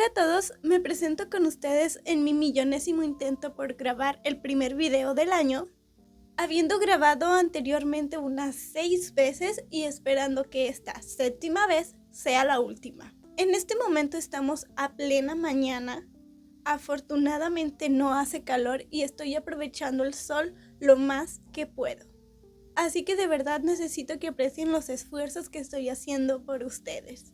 Hola a todos, me presento con ustedes en mi millonésimo intento por grabar el primer video del año, habiendo grabado anteriormente unas 6 veces y esperando que esta 7ª vez sea la última. En este momento estamos a plena mañana, afortunadamente no hace calor y estoy aprovechando el sol lo más que puedo. Así que de verdad necesito que aprecien los esfuerzos que estoy haciendo por ustedes.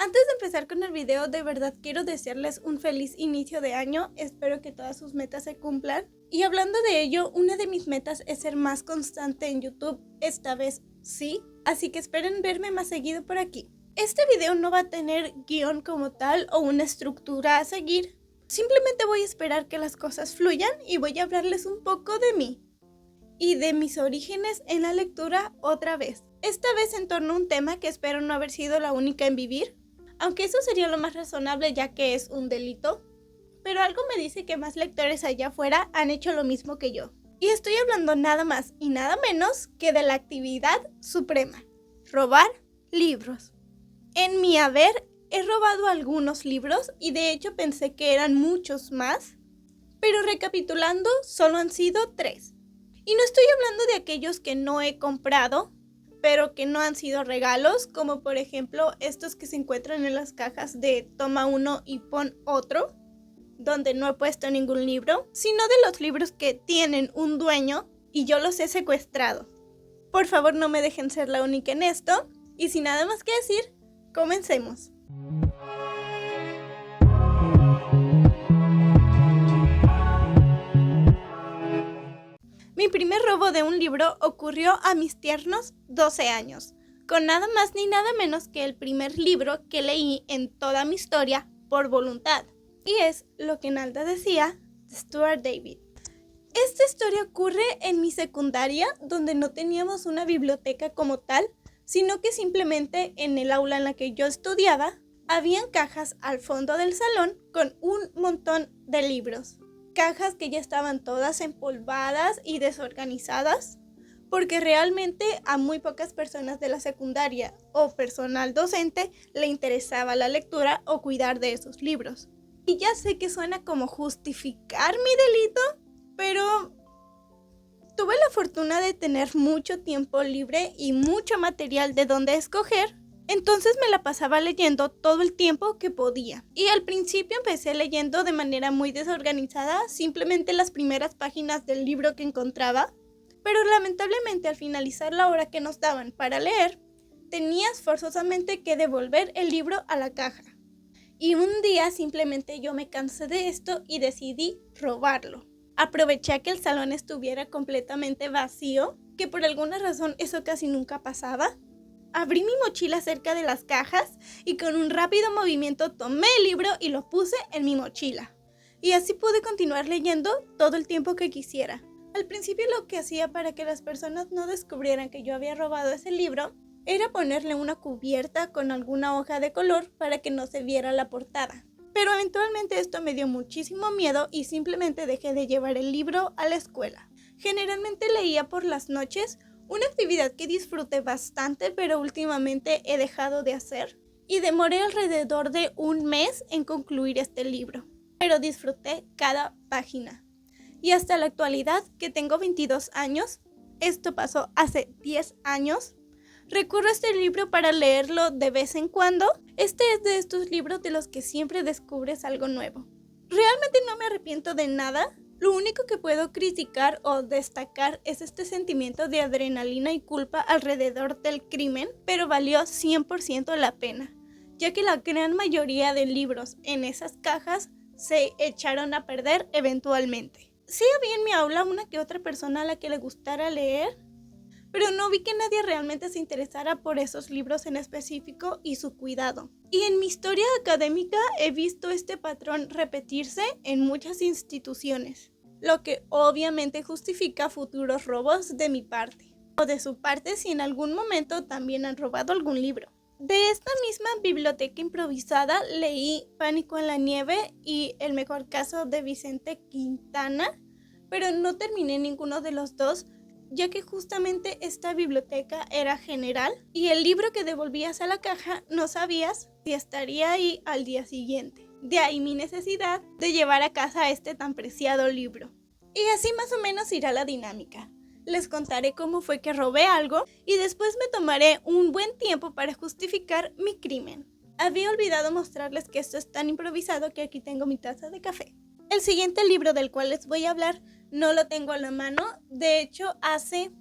Antes de empezar con el video, de verdad quiero desearles un feliz inicio de año, espero que todas sus metas se cumplan. Y hablando de ello, una de mis metas es ser más constante en YouTube, esta vez sí, así que esperen verme más seguido por aquí. Este video no va a tener guión como tal o una estructura a seguir, simplemente voy a esperar que las cosas fluyan y voy a hablarles un poco de mí y de mis orígenes en la lectura otra vez. Esta vez en torno a un tema que espero no haber sido la única en vivir, aunque eso sería lo más razonable ya que es un delito, pero algo me dice que más lectores allá afuera han hecho lo mismo que yo. Y estoy hablando nada más y nada menos que de la actividad suprema: robar libros. En mi haber he robado algunos libros y de hecho pensé que eran muchos más, pero recapitulando solo han sido 3. Y no estoy hablando de aquellos que no he comprado, pero que no han sido regalos, como por ejemplo estos que se encuentran en las cajas de toma uno y pon otro, donde no he puesto ningún libro, sino de los libros que tienen un dueño y yo los he secuestrado. Por favor, no me dejen ser la única en esto, y sin nada más que decir, comencemos. Mi primer robo de un libro ocurrió a mis tiernos 12 años, con nada más ni nada menos que el primer libro que leí en toda mi historia por voluntad. Y es Lo que Nalda decía, de Stuart David. Esta historia ocurre en mi secundaria, donde no teníamos una biblioteca como tal, sino que simplemente en el aula en la que yo estudiaba, habían cajas al fondo del salón con un montón de libros. Cajas que ya estaban todas empolvadas y desorganizadas, porque realmente a muy pocas personas de la secundaria o personal docente le interesaba la lectura o cuidar de esos libros. Y ya sé que suena como justificar mi delito, pero tuve la fortuna de tener mucho tiempo libre y mucho material de donde escoger. Entonces me la pasaba leyendo todo el tiempo que podía. Y al principio empecé leyendo de manera muy desorganizada, simplemente las primeras páginas del libro que encontraba. Pero lamentablemente al finalizar la hora que nos daban para leer, tenías forzosamente que devolver el libro a la caja. Y un día simplemente yo me cansé de esto y decidí robarlo. Aproveché a que el salón estuviera completamente vacío, que por alguna razón eso casi nunca pasaba. Abrí mi mochila cerca de las cajas y con un rápido movimiento tomé el libro y lo puse en mi mochila. Y así pude continuar leyendo todo el tiempo que quisiera. Al principio lo que hacía para que las personas no descubrieran que yo había robado ese libro era ponerle una cubierta con alguna hoja de color para que no se viera la portada. Pero eventualmente esto me dio muchísimo miedo y simplemente dejé de llevar el libro a la escuela. Generalmente leía por las noches, una actividad que disfruté bastante, pero últimamente he dejado de hacer. Y demoré alrededor de un mes en concluir este libro. Pero disfruté cada página. Y hasta la actualidad, que tengo 22 años, esto pasó hace 10 años, recurro a este libro para leerlo de vez en cuando. Este es de estos libros de los que siempre descubres algo nuevo. Realmente no me arrepiento de nada. Lo único que puedo criticar o destacar es este sentimiento de adrenalina y culpa alrededor del crimen, pero valió 100% la pena, ya que la gran mayoría de libros en esas cajas se echaron a perder eventualmente. Sí había en mi aula una que otra persona a la que le gustara leer, pero no vi que nadie realmente se interesara por esos libros en específico y su cuidado. Y en mi historia académica he visto este patrón repetirse en muchas instituciones, lo que obviamente justifica futuros robos de mi parte, o de su parte si en algún momento también han robado algún libro. De esta misma biblioteca improvisada leí Pánico en la nieve y El mejor caso de Vicente Quintana, pero no terminé ninguno de los dos, ya que justamente esta biblioteca era general y el libro que devolvías a la caja no sabías si estaría ahí al día siguiente. De ahí mi necesidad de llevar a casa este tan preciado libro. Y así más o menos irá la dinámica. Les contaré cómo fue que robé algo y después me tomaré un buen tiempo para justificar mi crimen. Había olvidado mostrarles que esto es tan improvisado que aquí tengo mi taza de café. El siguiente libro del cual les voy a hablar no lo tengo a la mano. De hecho, hace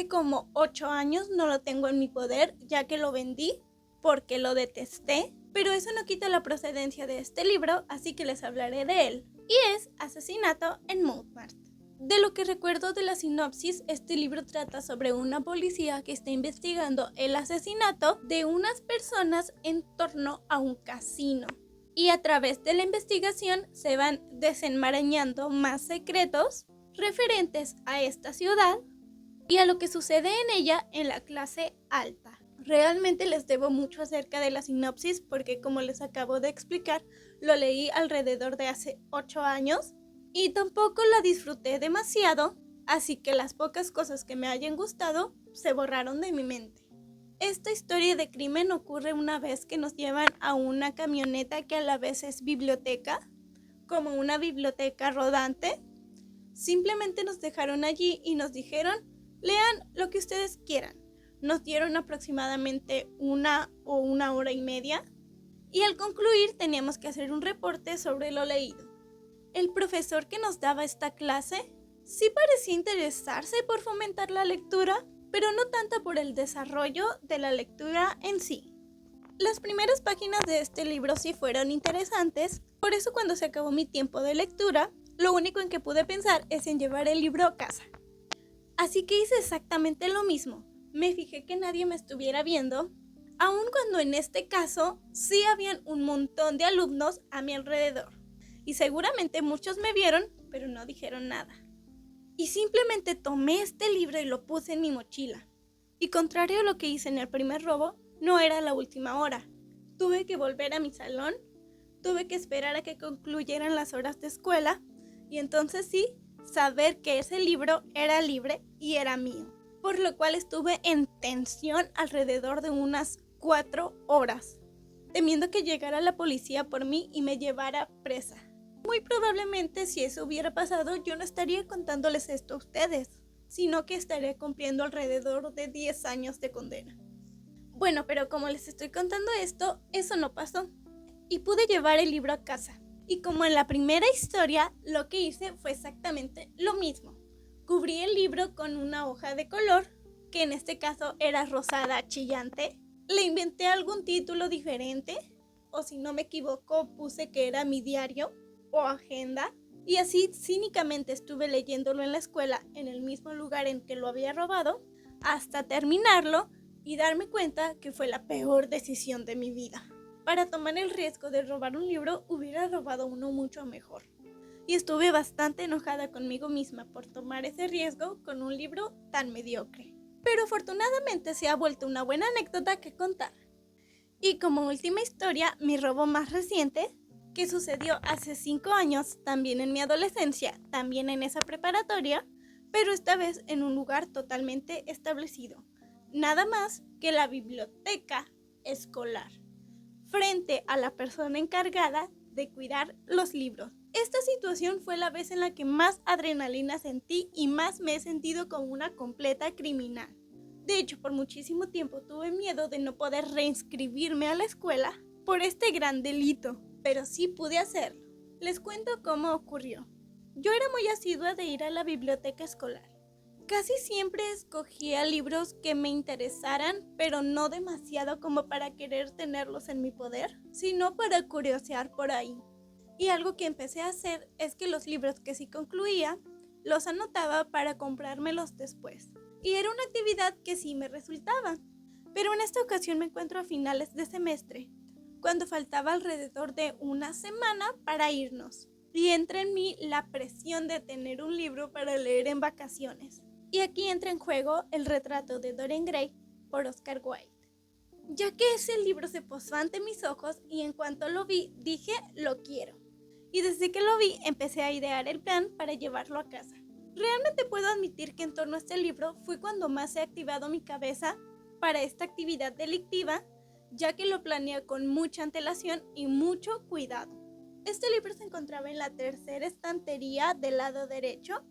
como 8 años no lo tengo en mi poder, ya que lo vendí porque lo detesté. Pero eso no quita la procedencia de este libro, así que les hablaré de él. Y es Asesinato en Montmartre. De lo que recuerdo de la sinopsis, este libro trata sobre una policía que está investigando el asesinato de unas personas en torno a un casino. Y a través de la investigación se van desenmarañando más secretos referentes a esta ciudad y a lo que sucede en ella en la clase alta. Realmente les debo mucho acerca de la sinopsis porque, como les acabo de explicar, lo leí alrededor de hace 8 años y tampoco la disfruté demasiado, así que las pocas cosas que me hayan gustado se borraron de mi mente. Esta historia de crimen ocurre una vez que nos llevan a una camioneta que a la vez es biblioteca, como una biblioteca rodante. Simplemente nos dejaron allí y nos dijeron: lean lo que ustedes quieran. Nos dieron aproximadamente 1 o 1 hora y media y al concluir teníamos que hacer un reporte sobre lo leído. El profesor que nos daba esta clase sí parecía interesarse por fomentar la lectura, pero no tanto por el desarrollo de la lectura en sí. Las primeras páginas de este libro sí fueron interesantes, por eso cuando se acabó mi tiempo de lectura, lo único en que pude pensar es en llevar el libro a casa. Así que hice exactamente lo mismo. Me fijé que nadie me estuviera viendo, aun cuando en este caso sí habían un montón de alumnos a mi alrededor. Y seguramente muchos me vieron, pero no dijeron nada. Y simplemente tomé este libro y lo puse en mi mochila. Y contrario a lo que hice en el primer robo, no era la última hora. Tuve que volver a mi salón, tuve que esperar a que concluyeran las horas de escuela, y entonces sí, saber que ese libro era libre y era mío. Por lo cual estuve en tensión alrededor de unas 4 horas, temiendo que llegara la policía por mí y me llevara presa. Muy probablemente, si eso hubiera pasado, yo no estaría contándoles esto a ustedes, sino que estaría cumpliendo alrededor de 10 años de condena. Bueno, pero como les estoy contando esto, eso no pasó, y pude llevar el libro a casa. Y como en la primera historia, lo que hice fue exactamente lo mismo. Cubrí el libro con una hoja de color, que en este caso era rosada chillante. Le inventé algún título diferente, o si no me equivoco, puse que era mi diario o agenda. Y así cínicamente estuve leyéndolo en la escuela, en el mismo lugar en que lo había robado, hasta terminarlo y darme cuenta que fue la peor decisión de mi vida. Para tomar el riesgo de robar un libro, hubiera robado uno mucho mejor. Y estuve bastante enojada conmigo misma por tomar ese riesgo con un libro tan mediocre. Pero afortunadamente se ha vuelto una buena anécdota que contar. Y como última historia, mi robo más reciente, que sucedió hace 5 años, también en mi adolescencia, también en esa preparatoria, pero esta vez en un lugar totalmente establecido. Nada más que la biblioteca escolar, frente a la persona encargada de cuidar los libros. Esta situación fue la vez en la que más adrenalina sentí y más me he sentido como una completa criminal. De hecho, por muchísimo tiempo tuve miedo de no poder reinscribirme a la escuela por este gran delito, pero sí pude hacerlo. Les cuento cómo ocurrió. Yo era muy asidua de ir a la biblioteca escolar. Casi siempre escogía libros que me interesaran, pero no demasiado como para querer tenerlos en mi poder, sino para curiosear por ahí. Y algo que empecé a hacer es que los libros que sí concluía, los anotaba para comprármelos después. Y era una actividad que sí me resultaba. Pero en esta ocasión me encuentro a finales de semestre, cuando faltaba alrededor de una semana para irnos. Y entra en mí la presión de tener un libro para leer en vacaciones. Y aquí entra en juego El retrato de Dorian Gray por Oscar Wilde. Ya que ese libro se posó ante mis ojos y en cuanto lo vi, dije, lo quiero. Y desde que lo vi, empecé a idear el plan para llevarlo a casa. Realmente puedo admitir que en torno a este libro fue cuando más he activado mi cabeza para esta actividad delictiva, ya que lo planeé con mucha antelación y mucho cuidado. Este libro se encontraba en la tercera estantería del lado derecho.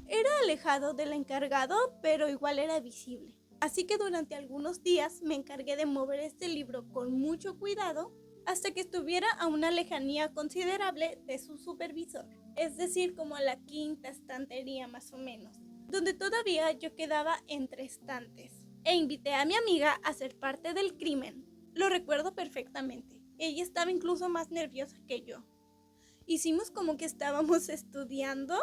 Era alejado del encargado, pero igual era visible. Así que durante algunos días me encargué de mover este libro con mucho cuidado hasta que estuviera a una lejanía considerable de su supervisor, es decir, como a la quinta estantería más o menos, donde todavía yo quedaba entre estantes. E invité a mi amiga a ser parte del crimen. Lo recuerdo perfectamente. Ella estaba incluso más nerviosa que yo. Hicimos como que estábamos estudiando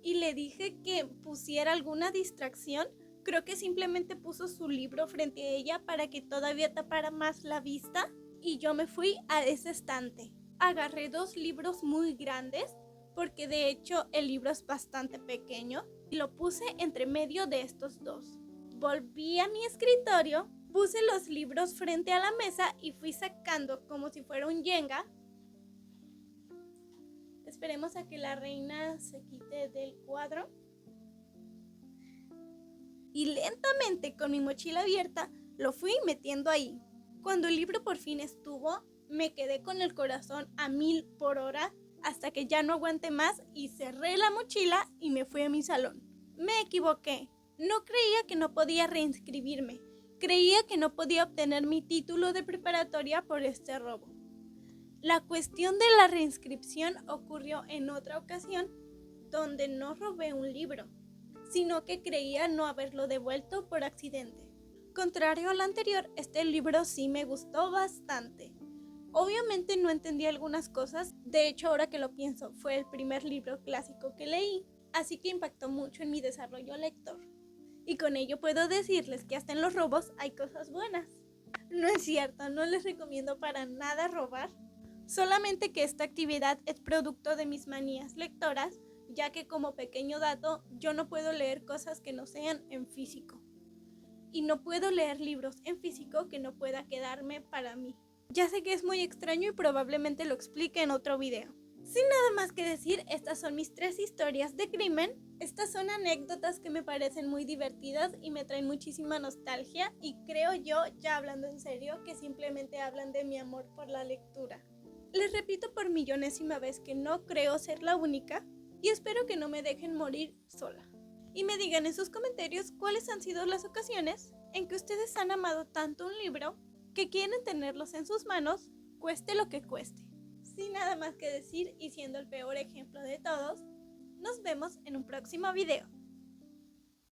y le dije que pusiera alguna distracción. Creo que simplemente puso su libro frente a ella para que todavía tapara más la vista y yo me fui a ese estante. Agarré 2 libros muy grandes porque de hecho el libro es bastante pequeño y lo puse entre medio de estos 2. Volví a mi escritorio, puse los libros frente a la mesa y fui sacando como si fuera un Jenga. Esperemos a que la reina se quite del cuadro. Y lentamente, con mi mochila abierta, lo fui metiendo ahí. Cuando el libro por fin estuvo, me quedé con el corazón a 1000 por hora hasta que ya no aguanté más y cerré la mochila y me fui a mi salón. Me equivoqué. No creía que no podía reinscribirme. Creía que no podía obtener mi título de preparatoria por este robo. La cuestión de la reinscripción ocurrió en otra ocasión, donde no robé un libro, sino que creía no haberlo devuelto por accidente. Contrario al anterior, este libro sí me gustó bastante. Obviamente no entendí algunas cosas, de hecho ahora que lo pienso, fue el primer libro clásico que leí, así que impactó mucho en mi desarrollo lector. Y con ello puedo decirles que hasta en los robos hay cosas buenas. No es cierto, no les recomiendo para nada robar, solamente que esta actividad es producto de mis manías lectoras, ya que como pequeño dato, yo no puedo leer cosas que no sean en físico. Y no puedo leer libros en físico que no pueda quedarme para mí. Ya sé que es muy extraño y probablemente lo explique en otro video. Sin nada más que decir, estas son mis 3 historias de crimen. Estas son anécdotas que me parecen muy divertidas y me traen muchísima nostalgia. Y creo yo, ya hablando en serio, que simplemente hablan de mi amor por la lectura. Les repito por millonésima vez que no creo ser la única y espero que no me dejen morir sola. Y me digan en sus comentarios cuáles han sido las ocasiones en que ustedes han amado tanto un libro que quieren tenerlos en sus manos, cueste lo que cueste. Sin nada más que decir y siendo el peor ejemplo de todos, nos vemos en un próximo video.